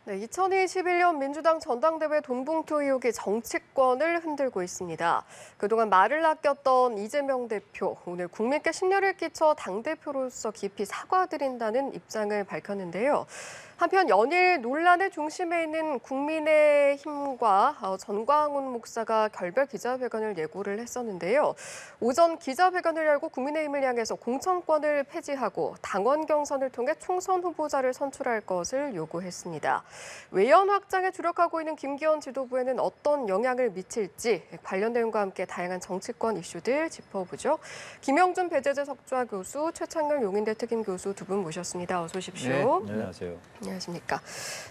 네, 2021년 민주당 전당대회 돈봉투 의혹이 정치권을 흔들고 있습니다. 그동안 말을 아꼈던 이재명 대표, 오늘 국민께 심려를 끼쳐 당대표로서 깊이 사과드린다는 입장을 밝혔는데요. 한편 연일 논란의 중심에 있는 국민의힘과 전광훈 목사가 결별 기자회견을 예고를 했었는데요. 오전 기자회견을 열고 국민의힘을 향해서 공천권을 폐지하고 당원 경선을 통해 총선 후보자를 선출할 것을 요구했습니다. 외연 확장에 주력하고 있는 김기현 지도부에는 어떤 영향을 미칠지 관련 내용과 함께 다양한 정치권 이슈들 짚어보죠. 김영준 배재재 석좌 교수, 최창렬 용인대 특임 교수 두 분 모셨습니다. 어서 오십시오. 네, 안녕하세요. 안녕하십니까.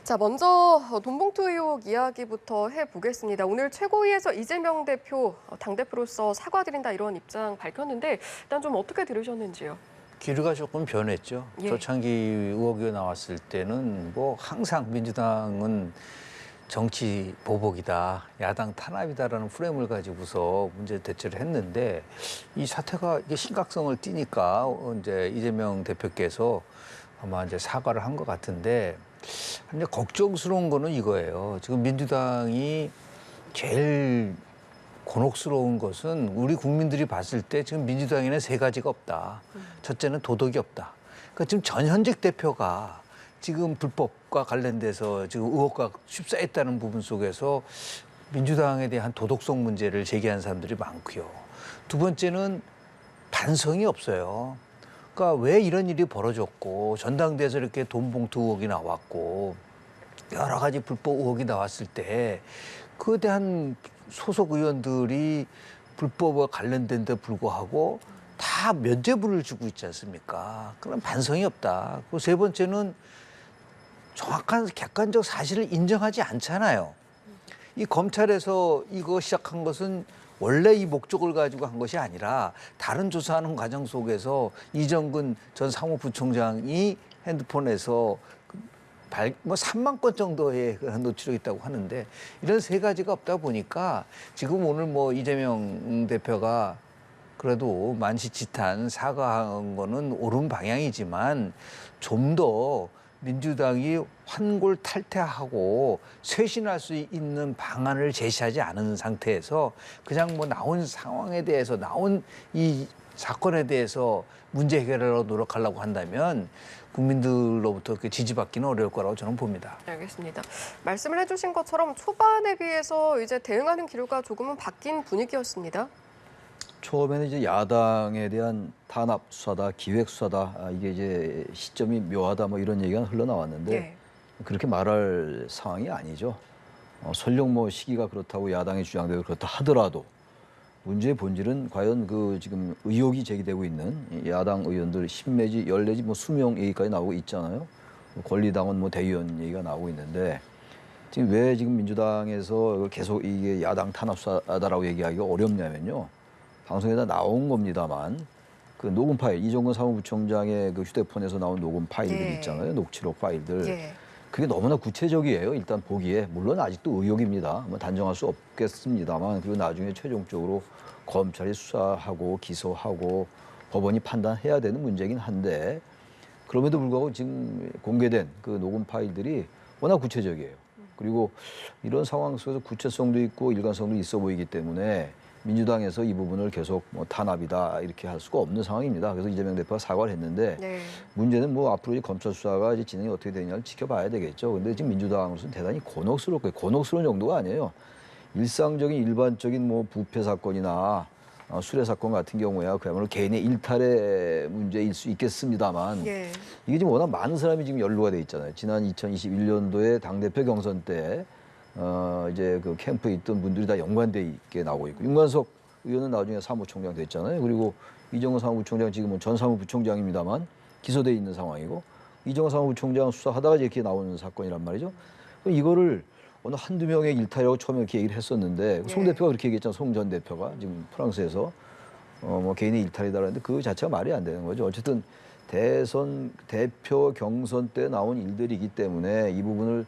자, 먼저 돈봉투 의혹 이야기부터 해보겠습니다. 오늘 최고위에서 이재명 대표 당대표로서 사과드린다 이런 입장 밝혔는데 일단 좀 어떻게 들으셨는지요? 기류가 조금 변했죠. 예. 조창기 의혹이 나왔을 때는 뭐 항상 민주당은 정치 보복이다, 야당 탄압이다라는 프레임을 가지고서 문제 대처를 했는데 이 사태가 이게 심각성을 띠니까 이제 이재명 대표께서 아마 이제 사과를 한 것 같은데 이제 걱정스러운 거는 이거예요. 지금 민주당이 제일 곤혹스러운 것은 우리 국민들이 봤을 때 지금 민주당에는 세 가지가 없다. 첫째는 도덕이 없다. 그러니까 지금 전현직 대표가 지금 불법과 관련돼서 지금 의혹과 휩싸였다는 부분 속에서 민주당에 대한 도덕성 문제를 제기한 사람들이 많고요. 두 번째는 반성이 없어요. 그러니까 왜 이런 일이 벌어졌고 전당대회에서 이렇게 돈봉투 의혹이 나왔고 여러 가지 불법 의혹이 나왔을 때 그에 대한 소속 의원들이 불법과 관련된 데 불구하고 다 면죄부를 주고 있지 않습니까? 그런 반성이 없다. 그리고 세 번째는 정확한 객관적 사실을 인정하지 않잖아요. 이 검찰에서 이거 시작한 것은 원래 이 목적을 가지고 한 것이 아니라 다른 조사하는 과정 속에서 이정근 전 사무부총장이 핸드폰에서 뭐 3만 건 정도의 노출이 있다고 하는데 이런 세 가지가 없다 보니까 지금 오늘 뭐 이재명 대표가 그래도 만시지탄 사과한 거는 옳은 방향이지만 좀 더 민주당이 환골 탈퇴하고 쇄신할 수 있는 방안을 제시하지 않은 상태에서 그냥 뭐 나온 상황에 대해서 나온 이 사건에 대해서 문제 해결하려고 노력하려고 한다면 국민들로부터 그렇게 지지받기는 어려울 거라고 저는 봅니다. 알겠습니다. 말씀을 해주신 것처럼 초반에 비해서 이제 대응하는 기류가 조금은 바뀐 분위기였습니다. 처음에는 이제 야당에 대한 탄압 수사다, 기획 수사다, 이게 이제 시점이 묘하다 뭐 이런 얘기가 흘러나왔는데 예. 그렇게 말할 상황이 아니죠. 설령 뭐 시기가 그렇다고 야당이 주장되고 그렇다 하더라도 문제의 본질은 과연 그 지금 의혹이 제기되고 있는 야당 의원들 10내지 10내지 뭐 수명 얘기까지 나오고 있잖아요. 권리당원 뭐 대의원 얘기가 나오고 있는데 지금 왜 지금 민주당에서 계속 이게 야당 탄압 수사다라고 얘기하기가 어렵냐면요. 방송에다 나온 겁니다만 그 녹음 파일, 이정근 사무부총장의 그 휴대폰에서 나온 녹음 파일들 예. 있잖아요. 녹취록 파일들. 예. 그게 너무나 구체적이에요. 일단 보기에. 물론 아직도 의혹입니다. 뭐 단정할 수 없겠습니다만 그리고 나중에 최종적으로 검찰이 수사하고 기소하고 법원이 판단해야 되는 문제긴 한데 그럼에도 불구하고 지금 공개된 그 녹음 파일들이 워낙 구체적이에요. 그리고 이런 상황 속에서 구체성도 있고 일관성도 있어 보이기 때문에 민주당에서 이 부분을 계속 뭐 탄압이다 이렇게 할 수가 없는 상황입니다. 그래서 이재명 대표가 사과를 했는데 네. 문제는 뭐 앞으로 이 검찰 수사가 이제 진행이 어떻게 되느냐를 지켜봐야 되겠죠. 근데 지금 민주당으로서는 대단히 곤혹스럽고 곤혹스러운 정도가 아니에요. 일상적인 일반적인 뭐 부패 사건이나 수뢰 사건 같은 경우야 그야말로 개인의 일탈의 문제일 수 있겠습니다만 예. 이게 지금 워낙 많은 사람이 지금 연루가 돼 있잖아요. 지난 2021년도에 당대표 경선 때 이제 그 캠프에 있던 분들이 다 연관돼 있게 나오고 있고 윤관석 의원은 나중에 사무총장 됐잖아요. 그리고 이정호 사무부총장 지금은 전 사무부총장입니다만 기소돼 있는 상황이고 이정호 사무부총장 수사하다가 이렇게 나오는 사건이란 말이죠. 그럼 이거를 어느 한두 명의 일탈이라고 처음에 이렇게 얘기를 했었는데 송 대표가 그렇게 얘기했잖아요. 송 전 대표가 지금 프랑스에서 뭐 개인의 일탈이다 그랬는데 그 자체가 말이 안 되는 거죠. 어쨌든 대선 대표 경선 때 나온 일들이기 때문에 이 부분을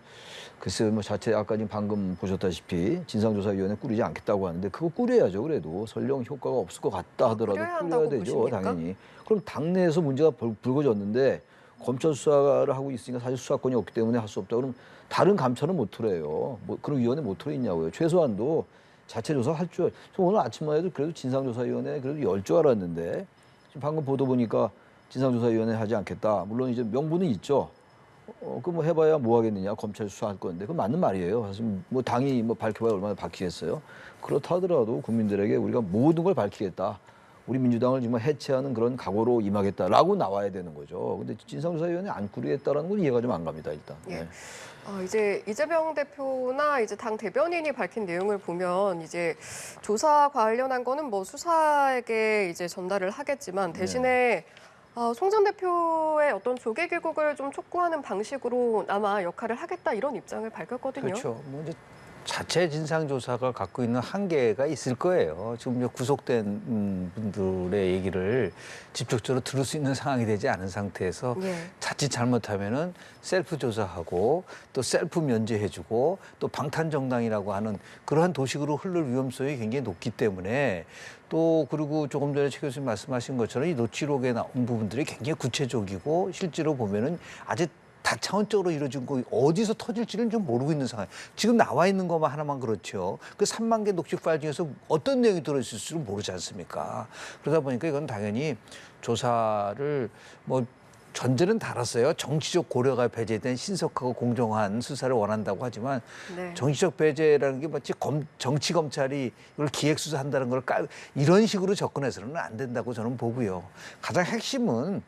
글쎄 뭐 자체 아까 지금 방금 보셨다시피 진상조사위원회 꾸리지 않겠다고 하는데 그거 꾸려야죠. 그래도 설령 효과가 없을 것 같다 하더라도 꾸려야 꾸려야 한다고 되죠. 보십니까? 당연히. 그럼 당내에서 문제가 불거졌는데 검찰 수사를 하고 있으니까 사실 수사권이 없기 때문에 할 수 없다. 그럼 다른 감찰은 못 하래요. 뭐 그런 위원회 못 하러 있냐고요. 최소한도 자체 조사할 줄. 저 오늘 아침만 해도 그래도 진상조사위원회 그래도 열 줄 알았는데 지금 방금 보도 보니까 진상조사위원회 하지 않겠다. 물론 이제 명분은 있죠. 그 뭐 해봐야 뭐 하겠느냐. 검찰 수사할 건데 그 맞는 말이에요. 사실 뭐 당이 뭐 밝혀봐야 얼마나 밝히겠어요. 그렇다 하더라도 국민들에게 우리가 모든 걸 밝히겠다. 우리 민주당을 정말 해체하는 그런 각오로 임하겠다라고 나와야 되는 거죠. 근데 진상조사위원회 안 꾸리겠다라는 건 이해가 좀 안 갑니다, 일단. 예. 네. 이제 이재명 대표나 이제 당 대변인이 밝힌 내용을 보면 이제 조사 관련한 거는 뭐 수사에게 이제 전달을 하겠지만 대신에 송 전 대표의 어떤 조기 귀국을 좀 촉구하는 방식으로 아마 역할을 하겠다 이런 입장을 밝혔거든요. 그렇죠. 뭐 이제 자체 진상조사가 갖고 있는 한계가 있을 거예요. 지금 이제 구속된 분들의 얘기를 직접적으로 들을 수 있는 상황이 되지 않은 상태에서 예. 자칫 잘못하면은 셀프 조사하고 또 셀프 면제해주고 또 방탄정당이라고 하는 그러한 도식으로 흐를 위험성이 굉장히 높기 때문에 또 그리고 조금 전에 최 교수님 말씀하신 것처럼 이 녹취록에 나온 부분들이 굉장히 구체적이고 실제로 보면은 아직 다차원적으로 이루어진 거 어디서 터질지는 좀 모르고 있는 상황. 지금 나와 있는 것만 하나만 그렇죠. 그 3만 개 녹취 파일 중에서 어떤 내용이 들어있을지는 모르지 않습니까? 그러다 보니까 이건 당연히 조사를 뭐 전제는 달았어요. 정치적 고려가 배제된 신속하고 공정한 수사를 원한다고 하지만 네. 정치적 배제라는 게 마치 정치 검찰이 이걸 기획 수사한다는 걸 이런 식으로 접근해서는 안 된다고 저는 보고요. 가장 핵심은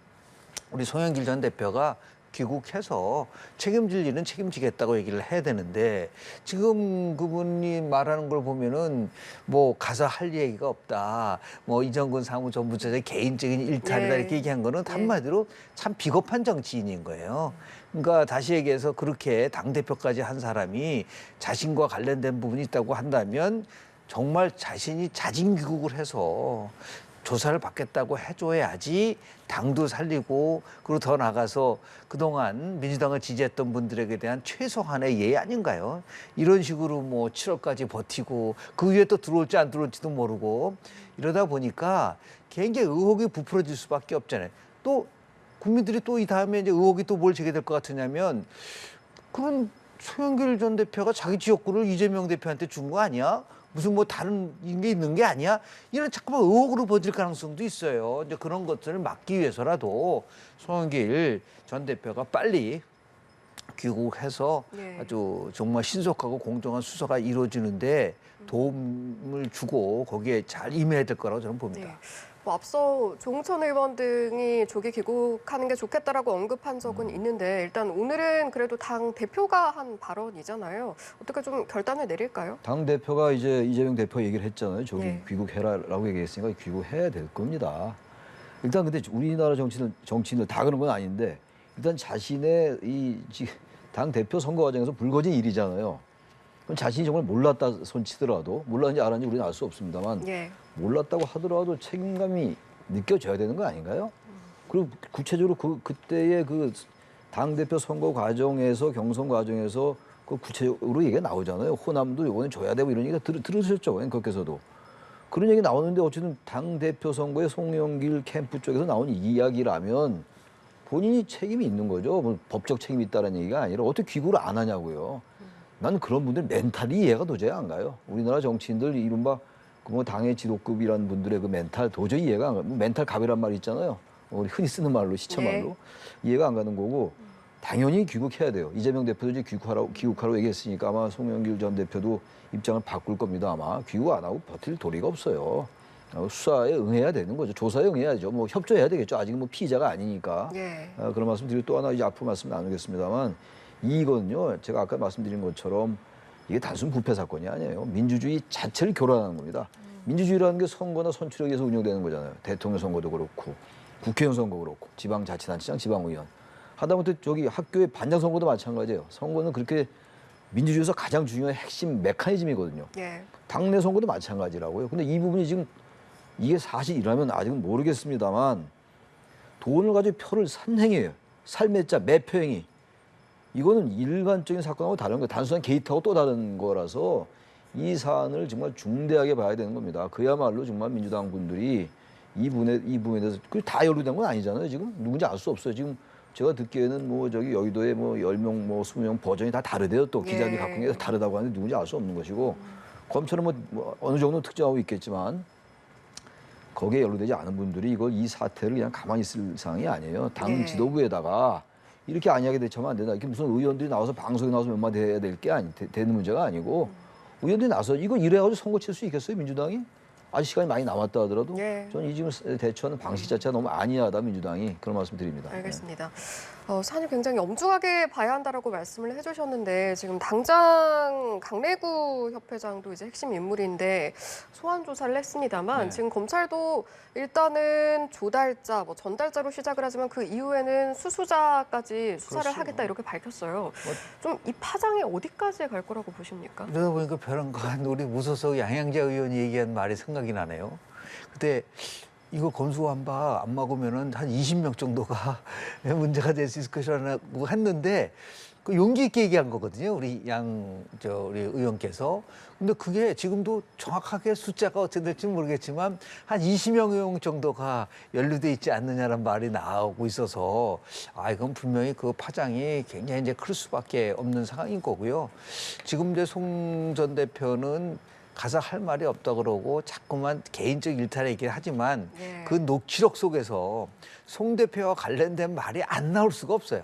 우리 송영길 전 대표가 귀국해서 책임질 일은 책임지겠다고 얘기를 해야 되는데 지금 그분이 말하는 걸 보면은 뭐 가서 할 얘기가 없다. 뭐 이정근 사무총무처의 개인적인 일탈이다 네. 이렇게 얘기한 거는 네. 한마디로 참 비겁한 정치인인 거예요. 그러니까 다시 얘기해서 그렇게 당대표까지 한 사람이 자신과 관련된 부분이 있다고 한다면 정말 자신이 자진 귀국을 해서 조사를 받겠다고 해줘야지 당도 살리고 그리고 더 나가서 그동안 민주당을 지지했던 분들에게 대한 최소한의 예의 아닌가요? 이런 식으로 뭐 7월까지 버티고 그 위에 또 들어올지 안 들어올지도 모르고 이러다 보니까 굉장히 의혹이 부풀어질 수밖에 없잖아요. 또 국민들이 또 이 다음에 이제 의혹이 또 뭘 제기될 것 같으냐면 그런 송영길 전 대표가 자기 지역구를 이재명 대표한테 준 거 아니야? 무슨 뭐 다른 게 있는 게 아니야? 이런 자꾸만 의혹으로 번질 가능성도 있어요. 이제 그런 것들을 막기 위해서라도 송영길 전 대표가 빨리 귀국해서 네. 아주 정말 신속하고 공정한 수사가 이루어지는데 도움을 주고 거기에 잘 임해야 될 거라고 저는 봅니다. 네. 뭐 앞서 조홍천 의원 등이 조기 귀국하는 게 좋겠다라고 언급한 적은 있는데 일단 오늘은 그래도 당 대표가 한 발언이잖아요. 어떻게 좀 결단을 내릴까요? 당 대표가 이제 이재명 대표 얘기를 했잖아요. 저기 네. 귀국해라라고 얘기했으니까 귀국해야 될 겁니다. 일단 근데 우리나라 정치인들 다 그런 건 아닌데 일단 자신의 당 대표 선거 과정에서 불거진 일이잖아요. 그럼 자신이 정말 몰랐다 손치더라도 몰랐는지 알았는지 우리는 알 수 없습니다만 예. 몰랐다고 하더라도 책임감이 느껴져야 되는 거 아닌가요? 그리고 구체적으로 그때의 그 당대표 선거 과정에서 경선 과정에서 그 구체적으로 얘기가 나오잖아요. 호남도 이번에 줘야 되고 이런 얘기가 들으셨죠? 거기서도. 그런 얘기 나오는데 어쨌든 당대표 선거에 송영길 캠프 쪽에서 나온 이야기라면 본인이 책임이 있는 거죠. 뭐 법적 책임이 있다는 얘기가 아니라 어떻게 귀국을 안 하냐고요. 난 그런 분들 멘탈이 이해가 도저히 안 가요. 우리나라 정치인들 이른바 뭐 당의 지도급이라는 분들의 그 멘탈 도저히 이해가 안 가요. 멘탈 갑이란 말이 있잖아요. 우리 흔히 쓰는 말로 시체말로 네. 이해가 안 가는 거고 당연히 귀국해야 돼요. 이재명 대표도 이제 귀국하라고 얘기했으니까 아마 송영길 전 대표도 입장을 바꿀 겁니다. 아마 귀국 안 하고 버틸 도리가 없어요. 수사에 응해야 되는 거죠. 조사에 응해야죠. 뭐 협조해야 되겠죠. 아직은 뭐 피의자가 아니니까. 예. 그런 말씀 드리고 또 하나 이제 앞으로 말씀 나누겠습니다만 이건요. 제가 아까 말씀드린 것처럼 이게 단순 부패 사건이 아니에요. 민주주의 자체를 교란하는 겁니다. 민주주의라는 게 선거나 선출에 의해서 운영되는 거잖아요. 대통령 선거도 그렇고 국회의원 선거 그렇고 지방자치단체장, 지방의원. 하다못해 저기 학교의 반장 선거도 마찬가지예요. 선거는 그렇게 민주주의에서 가장 중요한 핵심 메커니즘이거든요. 예. 당내 선거도 마찬가지라고요. 근데 이 부분이 지금 이게 사실이라면 아직은 모르겠습니다만 돈을 가지고 표를 산 행위예요. 살매자 매표 행위. 이거는 일반적인 사건하고 다른 거예요. 단순한 게이트하고 또 다른 거라서 이 사안을 정말 중대하게 봐야 되는 겁니다. 그야말로 정말 민주당 분들이 이 부분에 대해서 다 연루된 건 아니잖아요. 지금 누군지 알 수 없어요. 지금 제가 듣기에는 뭐 저기 여의도에 뭐 10명 뭐 20명 버전이 다 다르대요. 또 기자들이 예. 갖고 있는 게 다르다고 하는데 누군지 알 수 없는 것이고 검찰은 뭐 어느 정도 특정하고 있겠지만 거기에 연루되지 않은 분들이 이 사태를 그냥 가만히 있을 상황이 아니에요. 당 예. 지도부에다가 이렇게 안이하게 대처하면 안 된다. 이게 무슨 의원들이 나와서 방송에 나와서 몇 마디 해야 될 게 되는 문제가 아니고 의원들이 나서 이거 이래가지고 선거 칠 수 있겠어요, 민주당이? 아직 시간이 많이 남았다 하더라도 예. 저는 이 지금 대처하는 방식 자체가 너무 안이하다, 민주당이. 그런 말씀 드립니다. 알겠습니다. 사안을 굉장히 엄중하게 봐야 한다라고 말씀을 해주셨는데 지금 당장 강래구 협회장도 이제 핵심 인물인데 소환 조사를 했습니다만 네. 지금 검찰도 일단은 조달자, 뭐 전달자로 시작을 하지만 그 이후에는 수수자까지 수사를 그렇죠. 하겠다 이렇게 밝혔어요. 좀 이 파장이 어디까지 갈 거라고 보십니까? 이러다 보니까 벼랑간 우리 무소속 양양자 의원이 얘기한 말이 생각이 나네요. 그때 이거 검수완박 안 막으면은 한 20명 정도가 문제가 될 수 있을 것이라고 했는데 그 용기 있게 얘기한 거거든요. 우리 우리 의원께서. 근데 그게 지금도 정확하게 숫자가 어떻게 될지 모르겠지만 한 20명 정도가 연루돼 있지 않느냐라는 말이 나오고 있어서 이건 분명히 그 파장이 굉장히 이제 클 수밖에 없는 상황인 거고요. 지금 이제 송 전 대표는 가서 할 말이 없다 그러고 자꾸만 개인적 일탈을 얘기를 하지만 예. 그 녹취록 속에서 송 대표와 관련된 말이 안 나올 수가 없어요.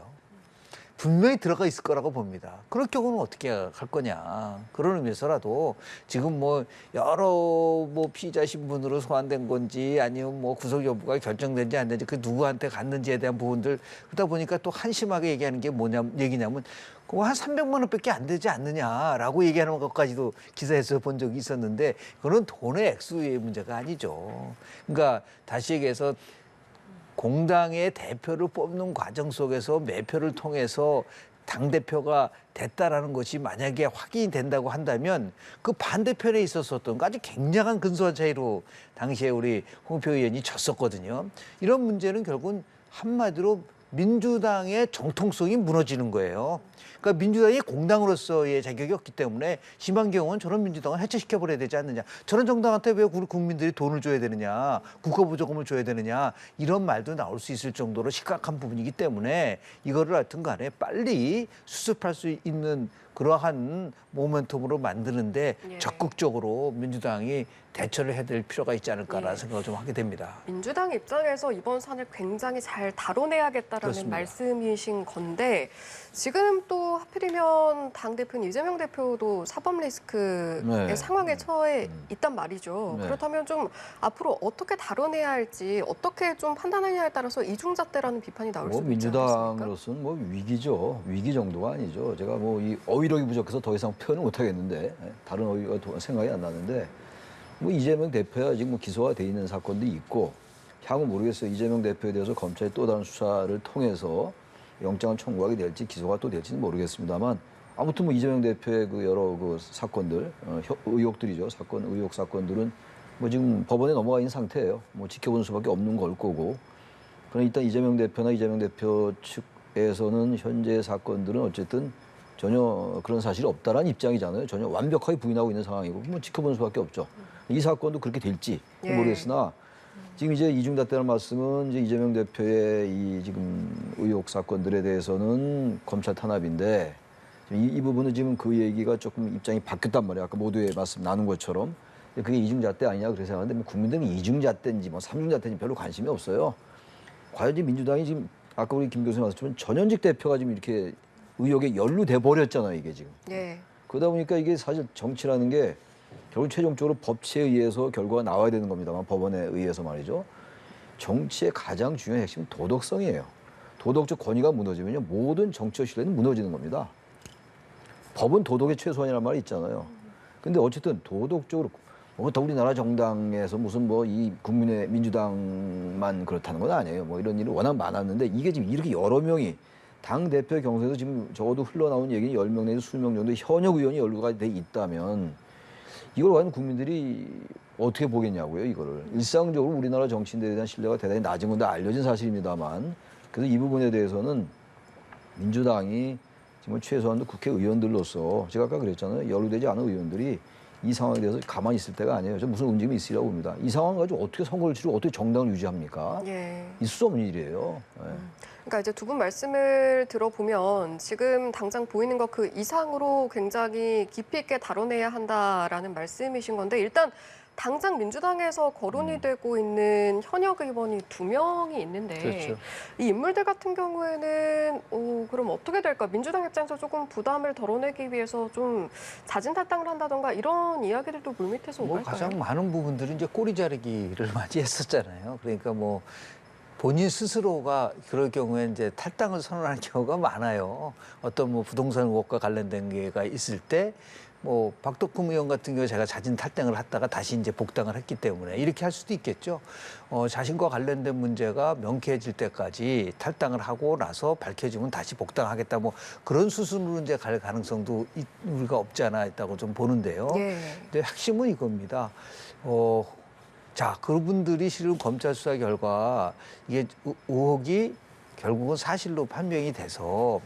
분명히 들어가 있을 거라고 봅니다. 그럴 경우는 어떻게 할 거냐. 그런 의미에서라도 지금 뭐 여러 뭐 피의자 신분으로 소환된 건지 아니면 뭐 구속 여부가 결정된지 안 된지 그 누구한테 갔는지에 대한 부분들 그러다 보니까 또 한심하게 얘기하는 게 얘기냐면 그거 한 300만 원밖에 안 되지 않느냐라고 얘기하는 것까지도 기사에서 본 적이 있었는데 그건 돈의 액수의 문제가 아니죠. 그러니까 다시 얘기해서 공당의 대표를 뽑는 과정 속에서 매표를 통해서 당대표가 됐다라는 것이 만약에 확인이 된다고 한다면 그 반대편에 있었었던 아주 굉장한 근소한 차이로 당시에 우리 홍표 의원이 졌었거든요. 이런 문제는 결국은 한마디로 민주당의 정통성이 무너지는 거예요. 그러니까 민주당이 공당으로서의 자격이 없기 때문에 심한 경우는 저런 민주당을 해체시켜버려야 되지 않느냐. 저런 정당한테 왜 우리 국민들이 돈을 줘야 되느냐. 국가보조금을 줘야 되느냐. 이런 말도 나올 수 있을 정도로 심각한 부분이기 때문에 이거를 하여튼 간에 빨리 수습할 수 있는 그러한 모멘텀으로 만드는데 예. 적극적으로 민주당이 대처를 해야 될 필요가 있지 않을까라는 예. 생각을 좀 하게 됩니다. 민주당 입장에서 이번 사안을 굉장히 잘 다뤄내야겠다라는 그렇습니다. 말씀이신 건데 지금 또 하필이면 당대표인 이재명 대표도 사법 리스크의 네. 상황에 처해 있단 말이죠. 네. 그렇다면 좀 앞으로 어떻게 다뤄내야 할지 어떻게 좀 판단하냐에 따라서 이중잣대라는 비판이 나올 수 있지 않습니까? 민주당으로서는 뭐 위기죠. 위기 정도가 아니죠. 제가 뭐 이 어휘력이 부족해서 더 이상 표현을 못 하겠는데 다른 어휘가 생각이 안 나는데 뭐 이재명 대표야 지금 뭐 기소가 돼 있는 사건도 있고 향후 모르겠어요. 이재명 대표에 대해서 검찰이 또 다른 수사를 통해서 영장을 청구하게 될지 기소가 또 될지는 모르겠습니다만 아무튼 뭐 이재명 대표의 그 여러 그 사건들 의혹들이죠. 의혹 사건들은 뭐 지금 법원에 넘어가 있는 상태예요. 뭐 지켜보는 수밖에 없는 걸 거고. 그러나 일단 이재명 대표나 이재명 대표 측에서는 현재 사건들은 어쨌든 전혀 그런 사실이 없다라는 입장이잖아요. 전혀 완벽하게 부인하고 있는 상황이고 뭐 지켜보는 수밖에 없죠. 이 사건도 그렇게 될지 예. 모르겠으나 지금 이제 이중잣대라는 말씀은 이제 이재명 대표의 이 지금 의혹 사건들에 대해서는 검찰 탄압인데 이 부분은 지금 그 얘기가 조금 입장이 바뀌었단 말이에요. 아까 모두의 말씀 나눈 것처럼 그게 이중잣대 아니냐 그래서 생각하는데 뭐 국민들은 이중잣대인지 뭐 삼중잣대인지 별로 관심이 없어요. 과연 지금 민주당이 지금 아까 우리 김 교수님 말씀처럼 전현직 대표가 지금 이렇게 의혹에 연루돼 버렸잖아요, 이게 지금. 예. 그러다 보니까 이게 사실 정치라는 게 결국 최종적으로 법치에 의해서 결과가 나와야 되는 겁니다만 법원에 의해서 말이죠. 정치의 가장 중요한 핵심은 도덕성이에요. 도덕적 권위가 무너지면요 모든 정치적 신뢰는 무너지는 겁니다. 법은 도덕의 최소한이라는 말이 있잖아요. 근데 어쨌든 도덕적으로 더 우리나라 정당에서 무슨 뭐 이 국민의 민주당만 그렇다는 건 아니에요. 뭐 이런 일이 워낙 많았는데 이게 지금 이렇게 여러 명이 당 대표 경선에서 지금 적어도 흘러나온 얘기는 10명 내지 20명 정도 현역 의원이 연루가 돼 있다면 이걸 과연 국민들이 어떻게 보겠냐고요, 이거를. 일상적으로 우리나라 정치인들에 대한 신뢰가 대단히 낮은 건 다 알려진 사실입니다만 그래서 이 부분에 대해서는 민주당이 지금 최소한도 국회의원들로서 제가 아까 그랬잖아요. 연루되지 않은 의원들이 이 상황에 대해서 가만히 있을 때가 아니에요. 저 무슨 움직임이 있으리라고 봅니다. 이 상황 가지고 어떻게 선거를 치르고 어떻게 정당을 유지합니까? 예. 있을 수 없는 일이에요. 예. 그러니까 이제 두 분 말씀을 들어보면 지금 당장 보이는 것 그 이상으로 굉장히 깊이 있게 다뤄내야 한다라는 말씀이신 건데 일단 당장 민주당에서 거론이 되고 있는 현역 의원이 2명이 있는데 그렇죠. 이 인물들 같은 경우에는 그럼 어떻게 될까? 민주당 입장에서 조금 부담을 덜어내기 위해서 좀 자진탈당을 한다던가 이런 이야기들도 물밑에서 뭐 오갈까요? 가장 많은 부분들이 이제 꼬리 자르기를 많이 했었잖아요. 그러니까 뭐 본인 스스로가 그럴 경우에 이제 탈당을 선언하는 경우가 많아요. 어떤 뭐 부동산 의혹과 관련된 게가 있을 때 뭐 박덕흠 의원 같은 경우에 제가 자진 탈당을 했다가 다시 이제 복당을 했기 때문에 이렇게 할 수도 있겠죠. 자신과 관련된 문제가 명쾌해질 때까지 탈당을 하고 나서 밝혀지면 다시 복당하겠다 뭐 그런 수순으로 이제 갈 가능성도 우리가 없지 않아 있다고 좀 보는데요. 예. 근데 핵심은 이겁니다. 자, 그분들이 실은 검찰 수사 결과 이게 의혹이 결국은 사실로 판명이 돼서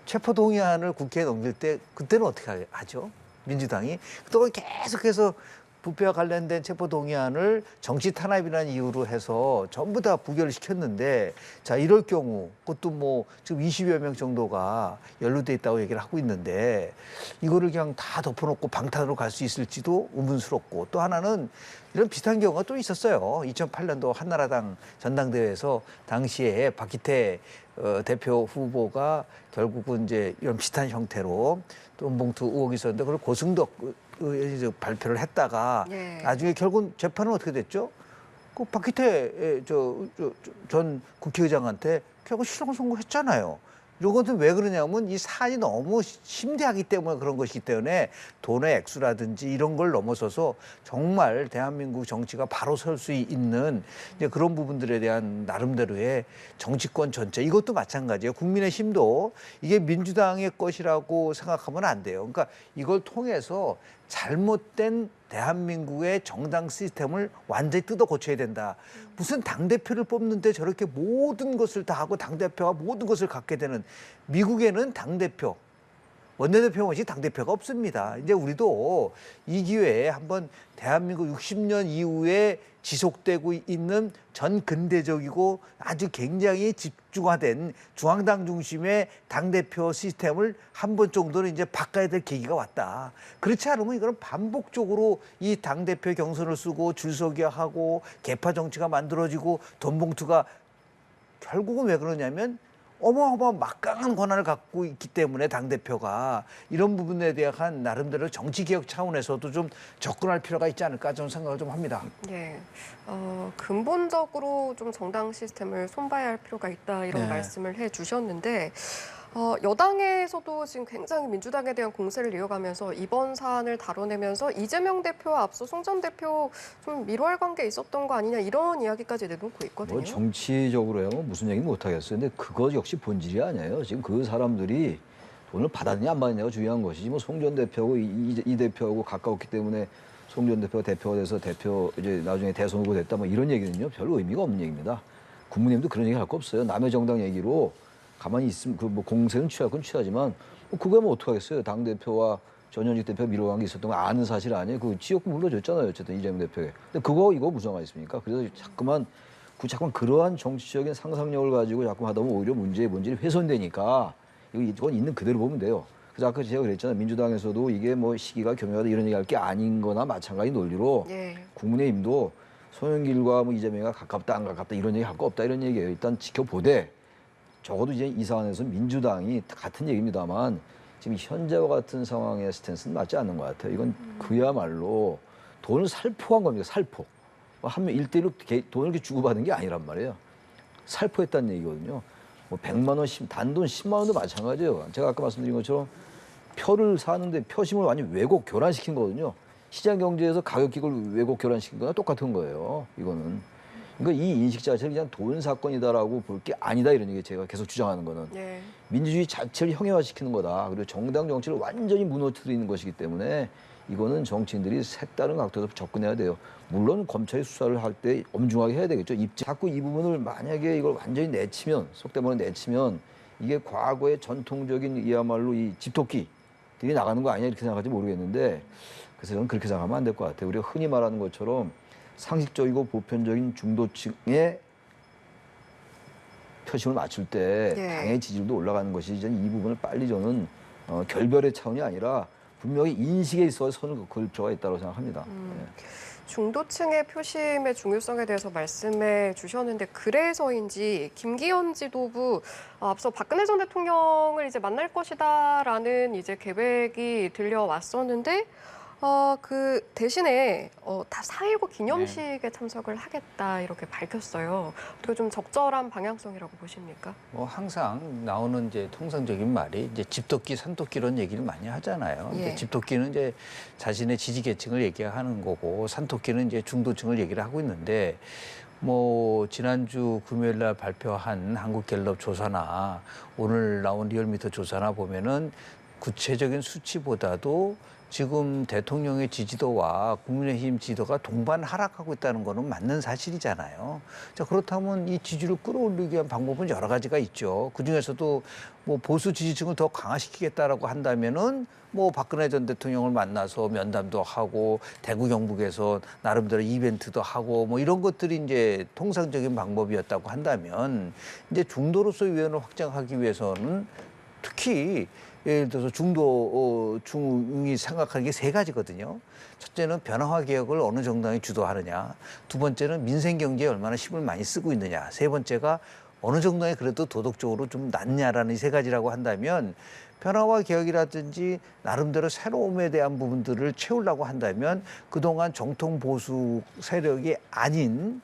체포동의안을 국회에 넘길 때 그때는 어떻게 하죠? 민주당이 그동안 계속해서 부패와 관련된 체포동의안을 정치 탄압이라는 이유로 해서 전부 다 부결시켰는데 자 이럴 경우 그것도 뭐 지금 20여 명 정도가 연루돼 있다고 얘기를 하고 있는데 이거를 그냥 다 덮어놓고 방탄으로 갈 수 있을지도 의문스럽고 또 하나는 이런 비슷한 경우가 또 있었어요. 2008년도 한나라당 전당대회에서 당시에 박기태 대표 후보가 결국은 이제 이런 비슷한 형태로 돈봉투 의혹이 있었는데 그걸 고승덕 발표를 했다가 예. 나중에 결국은 재판은 어떻게 됐죠? 그 박기태 전 국회의장한테 결국 실형 선고했잖아요. 이것은 왜 그러냐면 이 사안이 너무 심대하기 때문에 그런 것이기 때문에 돈의 액수라든지 이런 걸 넘어서서 정말 대한민국 정치가 바로 설 수 있는 이제 그런 부분들에 대한 나름대로의 정치권 전체 이것도 마찬가지예요. 국민의힘도 이게 민주당의 것이라고 생각하면 안 돼요. 그러니까 이걸 통해서 잘못된 대한민국의 정당 시스템을 완전히 뜯어 고쳐야 된다. 무슨 당대표를 뽑는데 저렇게 모든 것을 다 하고 당대표가 모든 것을 갖게 되는 미국에는 당대표, 원내대표 없이 당대표가 없습니다. 이제 우리도 이 기회에 한번 대한민국 60년 이후에 지속되고 있는 전 근대적이고 아주 굉장히 집중화된 중앙당 중심의 당대표 시스템을 한 번 정도는 이제 바꿔야 될 계기가 왔다. 그렇지 않으면 이거는 반복적으로 이 당대표 경선을 쓰고 줄서기 하고 개파 정치가 만들어지고 돈봉투가 결국은 왜 그러냐면 어마어마한 막강한 권한을 갖고 있기 때문에 당대표가 이런 부분에 대한 나름대로 정치개혁 차원에서도 좀 접근할 필요가 있지 않을까 저는 생각을 좀 합니다. 예, 근본적으로 좀 정당 시스템을 손봐야 할 필요가 있다 이런 네. 말씀을 해주셨는데 여당에서도 지금 굉장히 민주당에 대한 공세를 이어가면서 이번 사안을 다뤄내면서 이재명 대표와 앞서 송 전 대표 좀 미로할 관계 있었던 거 아니냐 이런 이야기까지 내놓고 있거든요. 뭐 정치적으로야 뭐 무슨 얘기 못 하겠어요. 근데 그거 역시 본질이 아니에요. 지금 그 사람들이 돈을 받았느냐 안 받았느냐가 중요한 것이지. 뭐 송 전 대표하고 이 대표하고 가까웠기 때문에 송 전 대표가 대표가 돼서 대표 이제 나중에 대선 후보 됐다 뭐 이런 얘기는요 별로 의미가 없는 얘기입니다. 국민의힘도 그런 얘기 할 거 없어요. 남의 정당 얘기로 가만히 있으면 그 뭐 공세는 취할 건 취하지만 뭐 그거야 뭐 어떡하겠어요. 당 대표와 전현직 대표 미로한 게 있었던 거 아는 사실 아니에요. 그 지역구 물러줬잖아요. 어쨌든 이재명 대표에. 근데 그거 이거 무슨 상관 있습니까? 그래서 자꾸만 그러한 정치적인 상상력을 가지고 자꾸 하다 보면 오히려 문제의 본질이 훼손되니까 이건 있는 그대로 보면 돼요. 그래서 아까 제가 그랬잖아요. 민주당에서도 이게 뭐 시기가 교묘하다 이런 얘기할 게 아닌 거나 마찬가지 논리로 예. 국민의힘도 송영길과 뭐 이재명이 가깝다 안 가깝다 이런 얘기 할 거 없다 이런 얘기예요. 일단 지켜보되 적어도 이제 이 사안에서 민주당이 같은 얘기입니다만 지금 현재와 같은 상황의 스탠스는 맞지 않는 것 같아요. 이건 그야말로 돈을 살포한 겁니다. 살포. 한 명 1대1로 돈을 이렇게 주고받은 게 아니란 말이에요. 살포했다는 얘기거든요. 뭐 100만 원, 단돈 10만 원도 마찬가지예요. 제가 아까 말씀드린 것처럼 표를 사는데 표심을 완전 왜곡 교란시킨 거거든요. 시장 경제에서 가격 기구를 왜곡 교란시킨 거나 똑같은 거예요. 이거는. 그러니까 이 인식 자체를 그냥 돈 사건이다라고 볼 게 아니다 이런 얘기 제가 계속 주장하는 거는 예. 민주주의 자체를 형해화시키는 거다. 그리고 정당 정치를 완전히 무너뜨리는 것이기 때문에 이거는 정치인들이 색다른 각도에서 접근해야 돼요. 물론 검찰이 수사를 할 때 엄중하게 해야 되겠죠. 자꾸 이 부분을 만약에 이걸 완전히 내치면 속된 말로 내치면 이게 과거의 전통적인 이야말로 이 집토끼들이 나가는 거 아니냐 이렇게 생각할지 모르겠는데 그래서 저는 그렇게 생각하면 안 될 것 같아요. 우리가 흔히 말하는 것처럼 상식적이고 보편적인 중도층의 표심을 맞출 때 예. 당의 지지율도 올라가는 것이 저는 이 부분을 빨리 저는 결별의 차원이 아니라 분명히 인식에 있어서 선을 그을 필요가 있다고 생각합니다. 예. 중도층의 표심의 중요성에 대해서 말씀해 주셨는데 그래서인지 김기현 지도부 앞서 박근혜 전 대통령을 이제 만날 것이다라는 이제 계획이 들려왔었는데 그 대신에 다 4.19 기념식에 참석을 하겠다 이렇게 밝혔어요. 어떻게 좀 적절한 방향성이라고 보십니까? 뭐 항상 나오는 이제 통상적인 말이 이제 집토끼, 산토끼 이런 얘기를 많이 하잖아요. 예. 이제 집토끼는 이제 자신의 지지 계층을 얘기하는 거고 산토끼는 이제 중도층을 얘기를 하고 있는데 뭐 지난주 금요일 날 발표한 한국갤럽 조사나 오늘 나온 리얼미터 조사나 보면은 구체적인 수치보다도 지금 대통령의 지지도와 국민의힘 지지도가 동반 하락하고 있다는 거는 맞는 사실이잖아요. 자, 그렇다면 이 지지를 끌어올리기 위한 방법은 여러 가지가 있죠. 그중에서도 뭐 보수 지지층을 더 강화시키겠다라고 한다면은 뭐 박근혜 전 대통령을 만나서 면담도 하고 대구 경북에서 나름대로 이벤트도 하고 뭐 이런 것들이 이제 통상적인 방법이었다고 한다면 이제 중도로서의 위원을 확장하기 위해서는 특히 예를 들어서 중이 생각하는 게 세 가지거든요. 첫째는 변화와 개혁을 어느 정당이 주도하느냐. 두 번째는 민생 경제에 얼마나 힘을 많이 쓰고 있느냐. 세 번째가 어느 정당이 그래도 도덕적으로 좀 낫냐라는 이 세 가지라고 한다면 변화와 개혁이라든지 나름대로 새로움에 대한 부분들을 채우려고 한다면 그동안 정통 보수 세력이 아닌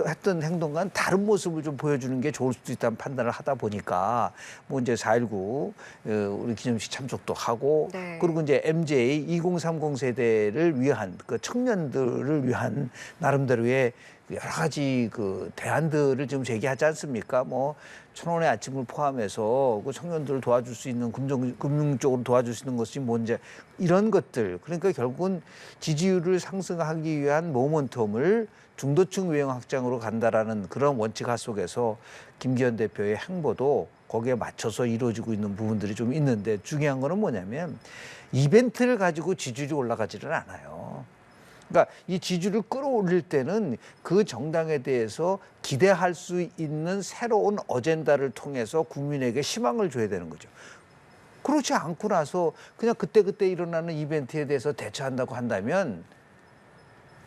했던 행동과는 다른 모습을 좀 보여주는 게 좋을 수도 있다는 판단을 하다 보니까 뭐 이제 4.19 우리 기념식 참석도 하고 네. 그리고 이제 MJ 2030 세대를 위한 그 청년들을 위한 나름대로의 여러 가지 그 대안들을 지금 제기하지 않습니까? 뭐 1,000원의 아침을 포함해서 그 청년들을 도와줄 수 있는 금융적으로 도와줄 수 있는 것이 뭔지 이런 것들 그러니까 결국은 지지율을 상승하기 위한 모멘텀을 중도층 외형 확장으로 간다라는 그런 원칙 속에서 김기현 대표의 행보도 거기에 맞춰서 이루어지고 있는 부분들이 좀 있는데 중요한 거는 뭐냐면 이벤트를 가지고 지지율이 올라가지는 않아요. 그러니까 이 지지율을 끌어올릴 때는 그 정당에 대해서 기대할 수 있는 새로운 어젠다를 통해서 국민에게 희망을 줘야 되는 거죠. 그렇지 않고 나서 그냥 그때그때 일어나는 이벤트에 대해서 대처한다고 한다면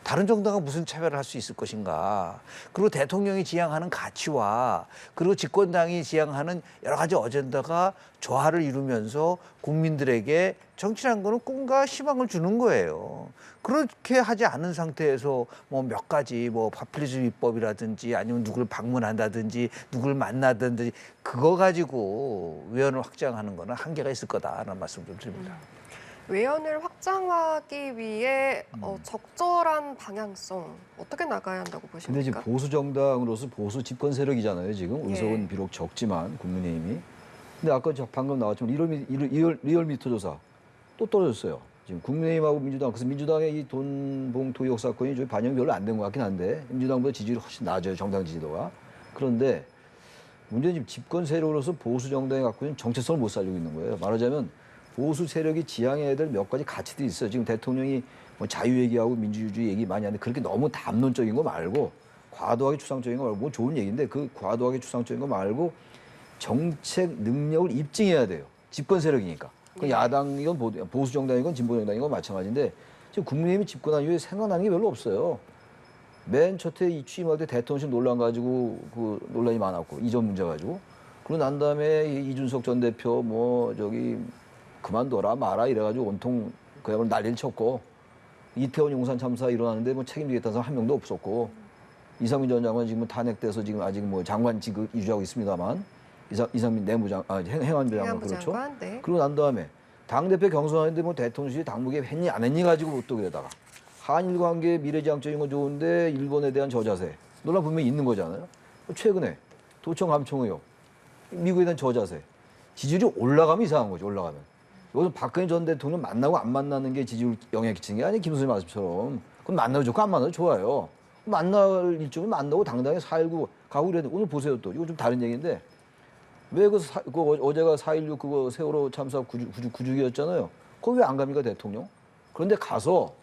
다른 정당과 무슨 차별을 할 수 있을 것인가. 그리고 대통령이 지향하는 가치와 그리고 집권당이 지향하는 여러 가지 어젠다가 조화를 이루면서 국민들에게 정치라는 거는 꿈과 희망을 주는 거예요. 그렇게 하지 않은 상태에서 뭐 몇 가지 뭐 파퓰리즘 입법이라든지 아니면 누구를 방문한다든지 누구를 만나든지 그거 가지고 외연을 확장하는 거는 한계가 있을 거다라는 말씀 좀 드립니다. 외연을 확장하기 위해 적절한 방향성 어떻게 나가야 한다고 근데 보십니까? 지금 보수 정당으로서 보수 집권 세력이잖아요. 지금 예. 의석은 비록 적지만 국민의힘이. 근데 아까 방금 나왔지만 리얼미터 조사 또 떨어졌어요. 지금 국민의힘하고 민주당 그래서 민주당의 이 돈 봉투 의혹 사건이 좀 반영이 별로 안 된 것 같긴 한데 민주당보다 지지율이 훨씬 낮아요. 정당 지지도가. 그런데 문제는 지금 집권 세력으로서 보수 정당이 갖고 있는 정체성을 못 살리고 있는 거예요. 말하자면 보수 세력이 지향해야 될 몇 가지 가치들이 있어요. 지금 대통령이 뭐 자유 얘기하고 민주주의 얘기 많이 하는데 그렇게 너무 담론적인 거 말고 과도하게 추상적인 거 말고 뭐 좋은 얘기인데 그 과도하게 추상적인 거 말고 정책 능력을 입증해야 돼요. 집권 세력이니까. 그 야당이건 보수 정당이건 진보 정당이건 마찬가지인데 지금 국민의힘이 집권한 이후에 생각나는 게 별로 없어요. 맨 첫해 취임할 때 대통령실 논란 가지고 그 논란이 많았고 이전 문제 가지고 그러고 난 다음에 이준석 전 대표 그만둬라 마라 이래가지고 온통 그야말로 난리를 쳤고 이태원 용산 참사 일어나는데 뭐 책임지겠다는 사람 한 명도 없었고 이상민 전 장관 지금 탄핵돼서 지금 아직 뭐 장관직 유지하고 있습니다만 이상민 행안부 장관 그렇죠. 네. 그러고 난 다음에 당대표 경선하는데 뭐 대통령실이 당무개 했니 안 했니 가지고 또 그러다가 한일 관계 미래지향적인 건 좋은데 일본에 대한 저자세 논란 분명히 있는 거잖아요. 최근에 도청 감청 의혹 미국에 대한 저자세 지지율이 올라가면 이상한 거죠. 올라가면. 여기서 박근혜 전 대통령 만나고 안 만나는 게 지지율 영향 끼치는 게 아니에요. 김수진 말씀처럼. 그럼 만나도 좋고 안 만나도 좋아요. 만날 일정을 만나고 당당히 4.19 가고 이래야 돼. 오늘 보세요 또. 이거 좀 다른 얘기인데 왜 어제가 4.16 그거 세월호 참사 9주기였잖아요. 거기 왜 안 갑니까 대통령? 그런데 가서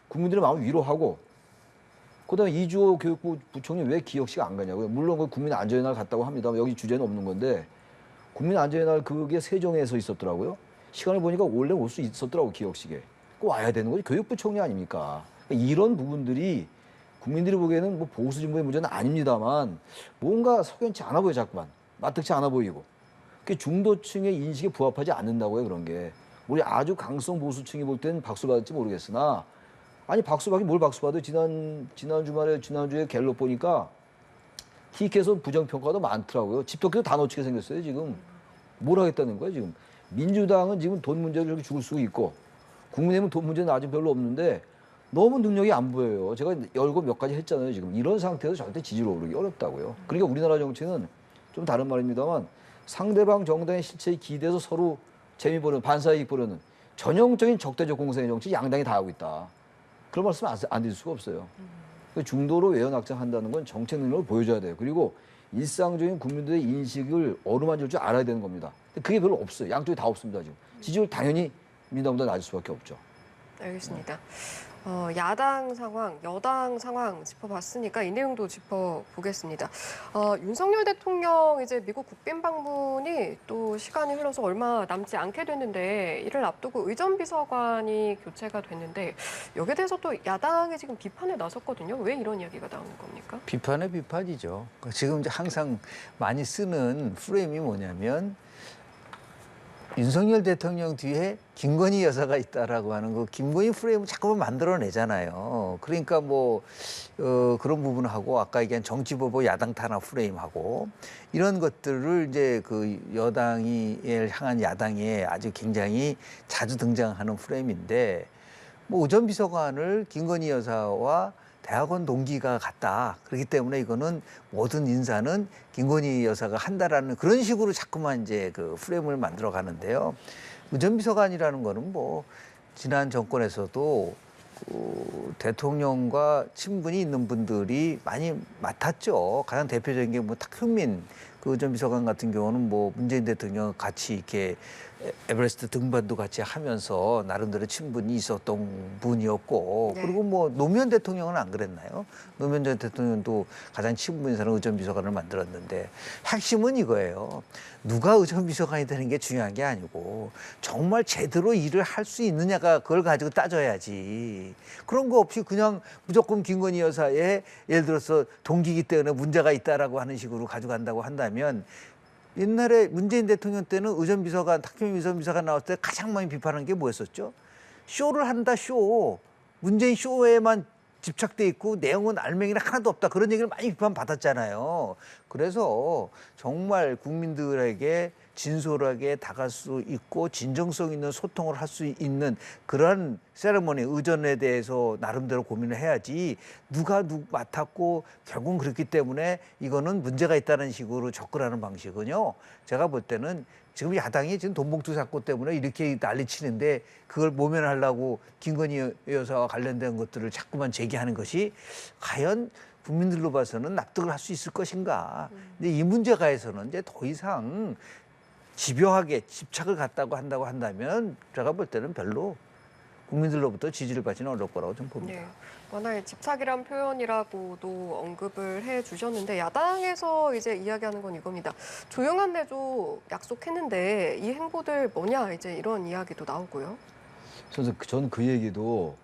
국민들의 마음을 위로하고 그다음에 이주호 교육부 부총리 왜 기억식 안 가냐고요. 물론 그 국민 안전의 날 갔다고 합니다만 여기 주제는 없는 건데 국민 안전의 날 그게 세종에서 있었더라고요. 시간을 보니까 원래 올 수 있었더라고 기억식에. 꼭 와야 되는 거지. 교육부총리 아닙니까? 그러니까 이런 부분들이 국민들이 보기에는 뭐 보수 진보의 문제는 아닙니다만 뭔가 석연치 않아 보여 자꾸만. 마뜩치 않아 보이고. 그게 중도층의 인식에 부합하지 않는다고요 그런 게. 우리 아주 강성 보수층이 볼 때는 박수 받을지 모르겠으나 아니 박수 받기 뭘 박수 받아요. 지난주에 갤럽 보니까 티켓에서 부정평가도 많더라고요. 집토끼도 다 놓치게 생겼어요 지금. 뭘 하겠다는 거야 지금. 민주당은 지금 돈 문제로 이렇게 죽을 수 있고 국민의힘은 돈 문제는 아직 별로 없는데 너무 능력이 안 보여요. 제가 열고 몇 가지 했잖아요 지금. 이런 상태에서 절대 지지로 오르기 어렵다고요. 그러니까 우리나라 정치는 좀 다른 말입니다만 상대방 정당의 실체에 기대서 서로 재미 보는 반사이익 보려는 전형적인 적대적 공생의 정치 양당이 다 하고 있다. 그런 말씀 안 드릴 수가 없어요. 중도로 외연 확장한다는 건 정책 능력을 보여줘야 돼요. 그리고 일상적인 국민들의 인식을 어루만질 줄 알아야 되는 겁니다. 근데 그게 별로 없어요. 양쪽이 다 없습니다. 지금 지지율 당연히 민주당보다 낮을 수밖에 없죠. 알겠습니다. 야당 상황, 여당 상황 짚어봤으니까 이 내용도 짚어보겠습니다. 윤석열 대통령 이제 미국 국빈 방문이 또 시간이 흘러서 얼마 남지 않게 됐는데 이를 앞두고 의전비서관이 교체가 됐는데 여기에 대해서 또 야당이 지금 비판에 나섰거든요. 왜 이런 이야기가 나오는 겁니까? 비판의 비판이죠. 지금 이제 항상 많이 쓰는 프레임이 뭐냐면 윤석열 대통령 뒤에 김건희 여사가 있다라고 하는 그 김건희 프레임을 자꾸만 만들어내잖아요. 그러니까 뭐 그런 부분하고 아까 얘기한 정치보복 야당 탄압 프레임하고 이런 것들을 이제 그 여당이 향한 야당에 아주 굉장히 자주 등장하는 프레임인데 뭐 의전비서관을 김건희 여사와 대학원 동기가 같다. 그렇기 때문에 이거는 모든 인사는 김건희 여사가 한다라는 그런 식으로 자꾸만 이제 그 프레임을 만들어 가는데요. 의전비서관이라는 거는 뭐 지난 정권에서도 그 대통령과 친분이 있는 분들이 많이 맡았죠. 가장 대표적인 게 뭐 탁현민 그 의전비서관 같은 경우는 뭐 문재인 대통령 같이 이렇게 에베레스트 등반도 같이 하면서 나름대로 친분이 있었던 분이었고 네. 그리고 뭐 노무현 대통령은 안 그랬나요? 노무현 전 대통령도 가장 친분인 사람 의전비서관을 만들었는데 핵심은 이거예요. 누가 의전비서관이 되는 게 중요한 게 아니고 정말 제대로 일을 할 수 있느냐가 그걸 가지고 따져야지. 그런 거 없이 그냥 무조건 김건희 여사의 예를 들어서 동기이기 때문에 문제가 있다라고 하는 식으로 가져간다고 한다면 옛날에 문재인 대통령 때는 의전비서관, 탁현민 의전비서관 나왔을 때 가장 많이 비판한 게 뭐였었죠? 쇼를 한다, 쇼. 문재인 쇼에만 집착돼 있고 내용은 알맹이는 하나도 없다. 그런 얘기를 많이 비판받았잖아요. 그래서 정말 국민들에게 진솔하게 다가갈 수 있고 진정성 있는 소통을 할 수 있는 그런 세레머니, 의전에 대해서 나름대로 고민을 해야지 누가 맡았고 결국은 그렇기 때문에 이거는 문제가 있다는 식으로 접근하는 방식은요. 제가 볼 때는 지금 야당이 지금 돈봉투 사건 때문에 이렇게 난리치는데 그걸 모면하려고 김건희 여사와 관련된 것들을 자꾸만 제기하는 것이 과연 국민들로 봐서는 납득을 할 수 있을 것인가. 근데 이 문제가 해서는 이제 더 이상 집요하게 집착을 갖다고 한다고 한다면 제가 볼 때는 별로 국민들로부터 지지를 받지는 어려울 거라고 좀 봅니다. 네. 워낙에 집착이란 표현이라고도 언급을 해 주셨는데 야당에서 이제 이야기하는 건 이겁니다. 조용한 내조 약속했는데 이 행보들 뭐냐 이제 이런 이야기도 나오고요. 저는 그 얘기도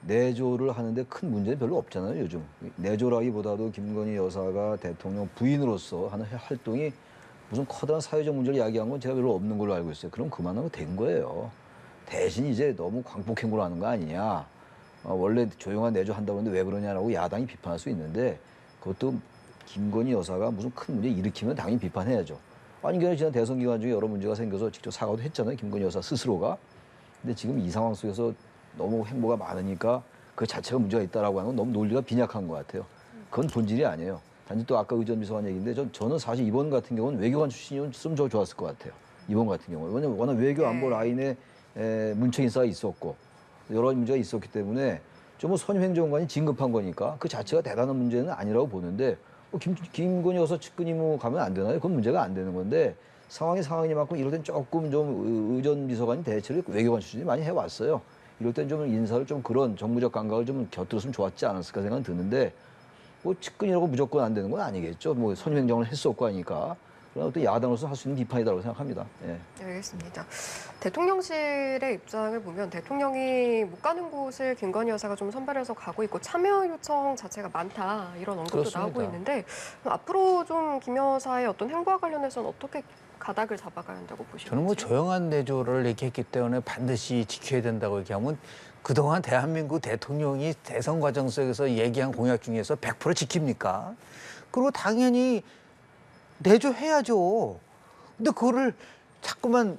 내조를 하는데 큰 문제는 별로 없잖아요 요즘. 내조라기보다도 김건희 여사가 대통령 부인으로서 하는 활동이 무슨 커다란 사회적 문제를 이야기한 건 제가 별로 없는 걸로 알고 있어요. 그럼 그만하면 된 거예요. 대신 이제 너무 광폭행보를 하는 거 아니냐. 원래 조용한 내조 한다고 하는데 왜 그러냐라고 야당이 비판할 수 있는데 그것도 김건희 여사가 무슨 큰 문제 일으키면 당연히 비판해야죠. 아니 그냥 지난 대선 기간 중에 여러 문제가 생겨서 직접 사과도 했잖아요. 김건희 여사 스스로가. 근데 지금 이 상황 속에서 너무 행보가 많으니까 그 자체가 문제가 있다라고 하는 건 너무 논리가 빈약한 것 같아요. 그건 본질이 아니에요. 단지 또 아까 의전비서관 얘기인데 저는 사실 이번 같은 경우는 외교관 출신이었으면 더 좋았을 것 같아요. 이번 같은 경우는. 왜냐면 워낙 외교 안보 라인에 문책 인사가 있었고 여러 가지 문제가 있었기 때문에 좀 뭐 선임 행정관이 진급한 거니까 그 자체가 대단한 문제는 아니라고 보는데 김건희 여사 측근임무 가면 안 되나요? 그건 문제가 안 되는 건데 상황이니만큼 이럴 땐 조금 좀 의전비서관이 대체를 외교관 출신이 많이 해왔어요. 이럴 땐 좀 인사를 좀 그런 정무적 감각을 좀 곁들였으면 좋았지 않았을까 생각은 드는데 뭐 측근이라고 무조건 안 되는 건 아니겠죠. 뭐 선임행정을 했었고 하니까. 그런 어떤 야당으로서 할 수 있는 비판이라고 생각합니다. 예. 네, 알겠습니다. 대통령실의 입장을 보면 대통령이 못 가는 곳을 김건희 여사가 좀 선발해서 가고 있고 참여 요청 자체가 많다 이런 언급도 그렇습니다. 나오고 있는데 앞으로 좀 김 여사의 어떤 행보와 관련해서는 어떻게 가닥을 잡아가야 한다고 보시는지? 저는 뭐 조용한 내조를 얘기했기 때문에 반드시 지켜야 된다고 얘기하면 그동안 대한민국 대통령이 대선 과정 속에서 얘기한 공약 중에서 100% 지킵니까? 그리고 당연히 내조해야죠. 근데 그거를 자꾸만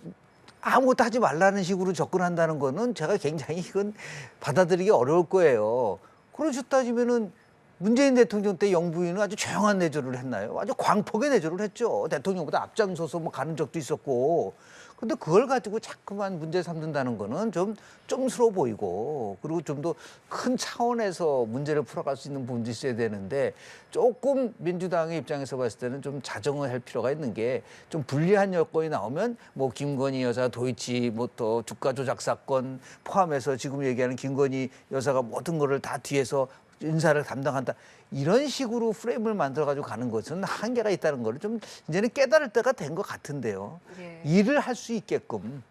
아무것도 하지 말라는 식으로 접근한다는 거는 제가 굉장히 이건 받아들이기 어려울 거예요. 그러시 따지면은 문재인 대통령 때 영부인은 아주 조용한 내조를 했나요? 아주 광폭의 내조를 했죠. 대통령보다 앞장서서 뭐 가는 적도 있었고. 근데 그걸 가지고 자꾸만 문제 삼는다는 거는 좀 쫌스러워 보이고 그리고 좀 더 큰 차원에서 문제를 풀어갈 수 있는 부분도 있어야 되는데 조금 민주당의 입장에서 봤을 때는 좀 자정을 할 필요가 있는 게 좀 불리한 여건이 나오면 뭐 김건희 여사 도이치모터 주가 조작 사건 포함해서 지금 얘기하는 김건희 여사가 모든 거를 다 뒤에서 인사를 담당한다. 이런 식으로 프레임을 만들어가지고 가는 것은 한계가 있다는 걸 좀 이제는 깨달을 때가 된 것 같은데요. 예. 일을 할 수 있게끔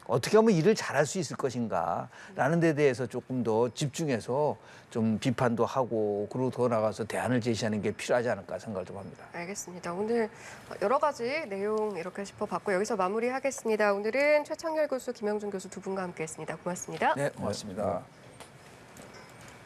어떻게 하면 일을 잘할 수 있을 것인가라는 데 대해서 조금 더 집중해서 좀 비판도 하고 그리고 더 나가서 대안을 제시하는 게 필요하지 않을까 생각을 좀 합니다. 알겠습니다. 오늘 여러 가지 내용 이렇게 짚어봤고 여기서 마무리하겠습니다. 오늘은 최창렬 교수, 김영준 교수 두 분과 함께했습니다. 고맙습니다. 네, 고맙습니다.